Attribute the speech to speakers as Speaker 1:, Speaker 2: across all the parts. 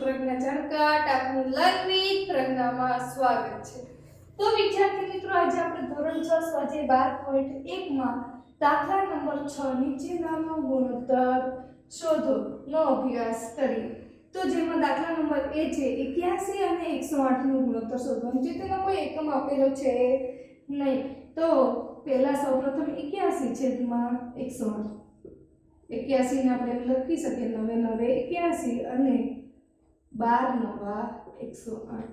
Speaker 1: પ્રજ્ઞા ચણકાટ આપનું લર્નિંગ પ્રજ્ઞામાં સ્વાગત છે। તો વિદ્યાર્થી મિત્રો આજે આપણે ધોરણ 6 સ્વાધ્યાય 12.1 માં દાખલા નંબર 6 નીચેનાનો ગુણોત્તર શોધો નો અભ્યાસ કરીએ। તો જેમાં દાખલા નંબર એ છે 81 અને 108 નો ગુણોત્તર શોધવાનો છે। તેનો કોઈ એકમ આપેલો છે નહીં, તો પહેલા સૌપ્રથમ 81 છેદમાં 108, 81 ને આપણે લખી શકીએ 9 9 81 અને 12 9 108।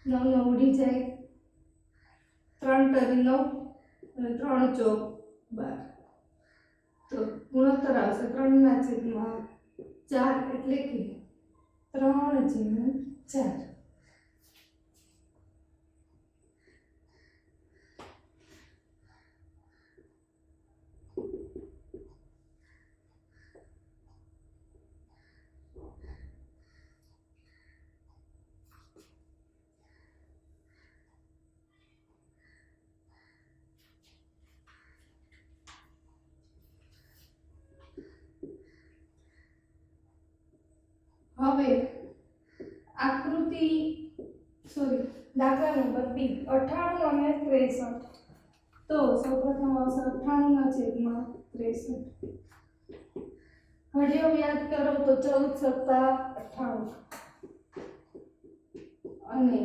Speaker 1: નવ નવ ઉડી જાય, 3 તરી 9 અને 3 ચોક 12, તો ગુણોત્તર આવશે 3 ના છેદમાં 4 એટલે કે 3/4। હવે આકૃતિ દાખલા નંબર 2 98 અને 63। તો સૌપ્રથમ આવશે 98 ના છેદમાં 63। ઘડિયો યાદ કરો તો 14 * 98 અને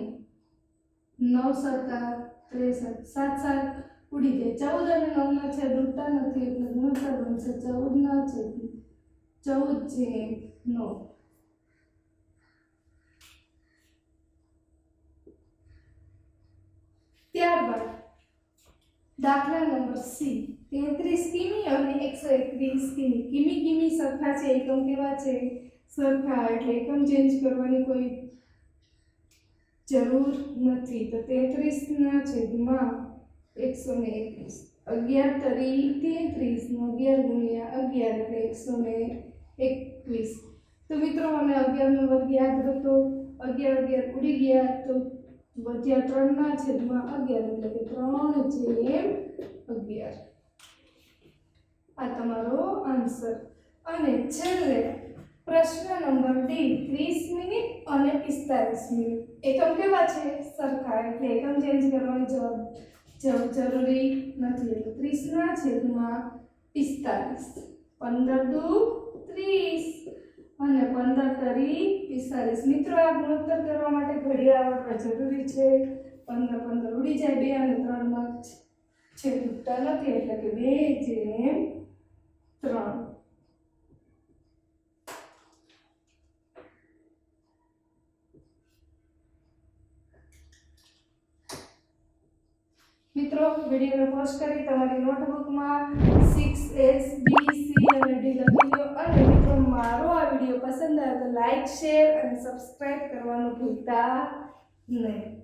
Speaker 1: 9 * 63, 7 ઉડી જાય, 14 અને 9 ના છેદ ઉડતા નથી એટલે ગુણોત્તર બનશે 14 ના છેદ 14/9। ત્યારબાદ દાખલા નંબર સી 33 કિમી અને 121 કિમી। કિમી કિમી સરખા છે, એકમ કેવા છે સરખા, એટલે એકમ ચેન્જ કરવાની કોઈ જરૂર નથી। તો 33 ના છેદમાં 121, 11 તરી 33 નો 11 ગુણ્યા 11 એટલે 121। તો મિત્રો મને 11 નો વર્ગ યાદ હતો, 11 ઉડી ગયા તો વધ્યા 3 ના છેદમાં 11 એટલે કે 3/11। આ તમારો આન્સર। અને છેલ્લે પ્રશ્ન નંબર ડી 30 મિનિટ અને 45 મિનિટ। એકમ કેવા છે સરખા, એટલે એકમ ચેન્જ કરવાની જરૂરી નથી, એટલે 30 ના છેદમાં 45, 15 દુ 30 અને 15 તરી 45। મિત્રો આ ગુણોત્તર કરવા માટે ઘડિયા આવડવા જરૂરી છે। 15 15 ઉડી જાય, 2 અને 3 માં છેદ ઉડતા નથી એટલે કે 2/3। મિત્રો વિડિયોને પોઝ કરી તમારી નોટબુકમાં 6S B C અને D લખી લો। અને મિત્રો મારો આ વિડિયો પસંદ આવે તો લાઈક, શેર અને સબસ્ક્રાઇબ કરવાનું ભૂલતા નહીં।